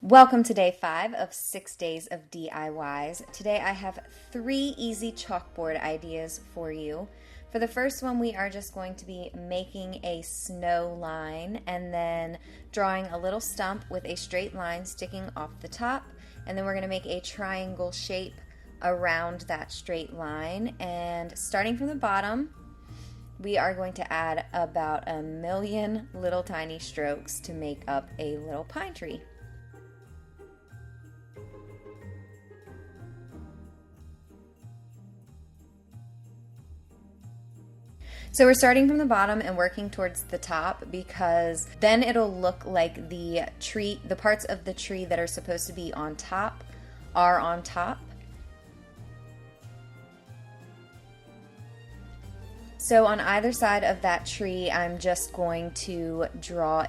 Welcome to day 5 of 6 days of DIYs. Today I have 3 easy chalkboard ideas for you. For the first one, we are just going to be making a snow line and then drawing a little stump with a straight line sticking off the top. And then we're going to make a triangle shape around that straight line. And starting from the bottom, we are going to add about 1,000,000 little tiny strokes to make up a little pine tree. So we're starting from the bottom and working towards the top because then it'll look like the parts of the tree that are supposed to be on top are on top. So on either side of that tree, I'm just going to draw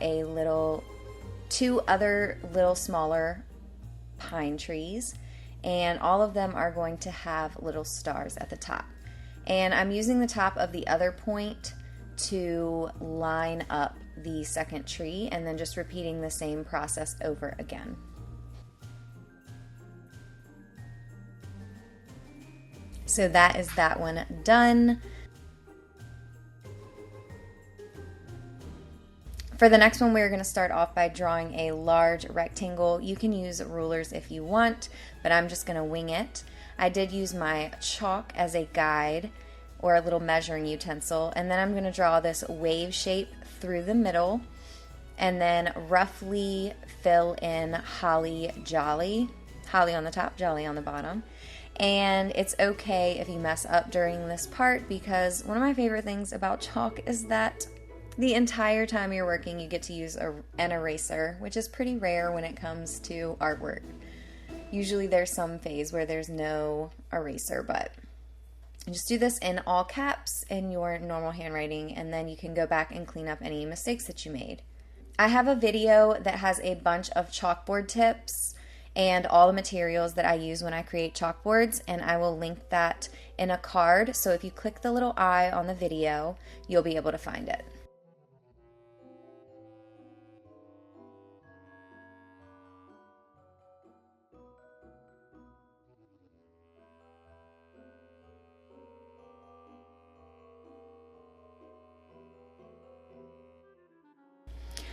two other little smaller pine trees, and all of them are going to have little stars at the top. And I'm using the top of the other point to line up the second tree and then just repeating the same process over again. So that is that one done. For the next one, we're going to start off by drawing a large rectangle. You can use rulers if you want, but I'm just going to wing it. I did use my chalk as a guide or a little measuring utensil, and then I'm going to draw this wave shape through the middle and then roughly fill in holly jolly on the top, jolly on the bottom. And it's okay if you mess up during this part, because one of my favorite things about chalk is that the entire time you're working you get to use an eraser, which is pretty rare when it comes to artwork. Usually there's some phase where there's no eraser, but just do this in all caps in your normal handwriting, and then you can go back and clean up any mistakes that you made. I have a video that has a bunch of chalkboard tips and all the materials that I use when I create chalkboards, and I will link that in a card, so if you click the little eye on the video, you'll be able to find it.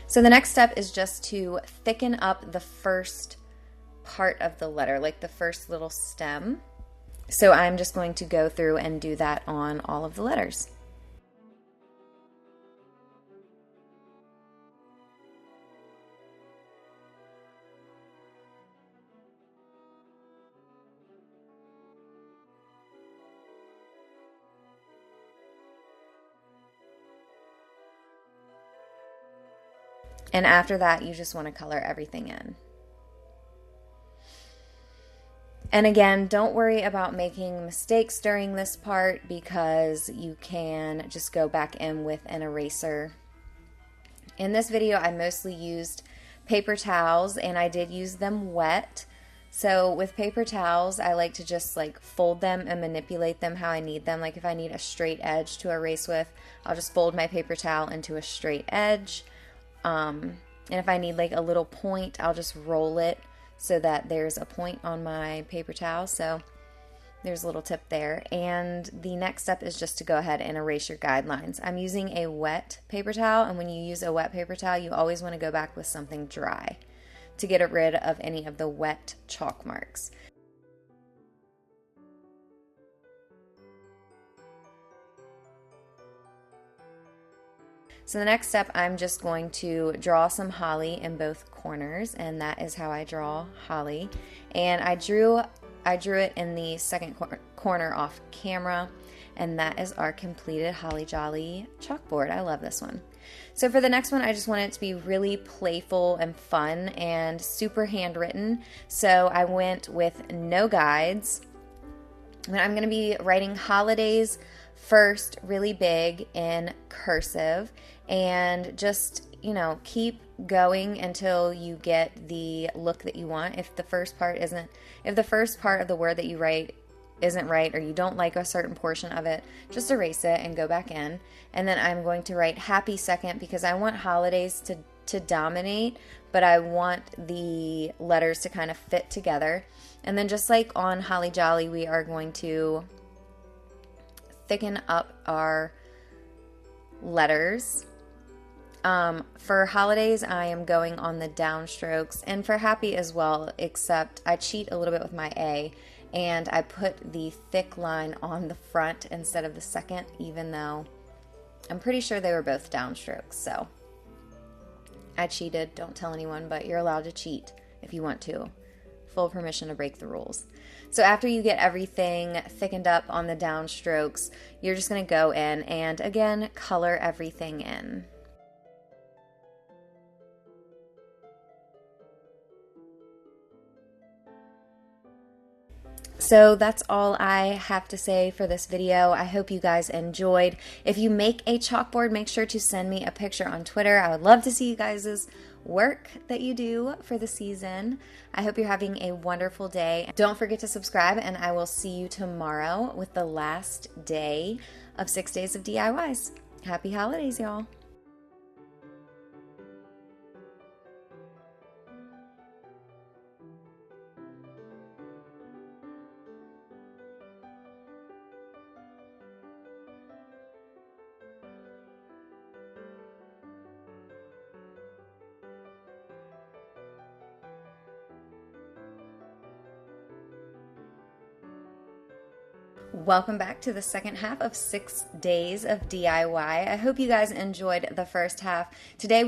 So the next step is just to thicken up the first part of the letter, like the first little stem. So I'm just going to go through and do that on all of the letters. And after that, you just want to color everything in. And again, don't worry about making mistakes during this part, because you can just go back in with an eraser. In this video, I mostly used paper towels, and I did use them wet. So with paper towels, I like to just fold them and manipulate them how I need them. Like if I need a straight edge to erase with, I'll just fold my paper towel into a straight edge. And if I need a little point, I'll just roll it so that there's a point on my paper towel. So there's a little tip there. And the next step is just to go ahead and erase your guidelines. I'm using a wet paper towel, and when you use a wet paper towel, you always want to go back with something dry to get rid of any of the wet chalk marks. So the next step, I'm just going to draw some holly in both corners, and that is how I draw holly. And I drew it in the second corner off camera, and that is our completed Holly Jolly chalkboard. I love this one. So for the next one, I just want it to be really playful and fun and super handwritten. So I went with no guides. And I'm going to be writing holidays first really big in cursive, and just, keep going until you get the look that you want. If the first part of the word that you write isn't right, or you don't like a certain portion of it, just erase it and go back in. And then I'm going to write happy second, because I want holidays to dominate, but I want the letters to kind of fit together. And then just like on Holly Jolly, we are going to thicken up our letters. For holidays, I am going on the downstrokes, and for happy as well, except I cheat a little bit with my A, and I put the thick line on the front instead of the second, even though I'm pretty sure they were both downstrokes, so I cheated. Don't tell anyone, but you're allowed to cheat if you want to. Full permission to break the rules. So after you get everything thickened up on the downstrokes, you're just going to go in and, again, color everything in. So that's all I have to say for this video. I hope you guys enjoyed. If you make a chalkboard, make sure to send me a picture on Twitter. I would love to see you guys' work that you do for the season. I hope you're having a wonderful day. Don't forget to subscribe, and I will see you tomorrow with the last day of 6 days of DIYs. Happy holidays, y'all. Welcome back to the second half of 6 days of DIY. I hope you guys enjoyed the first half. Today we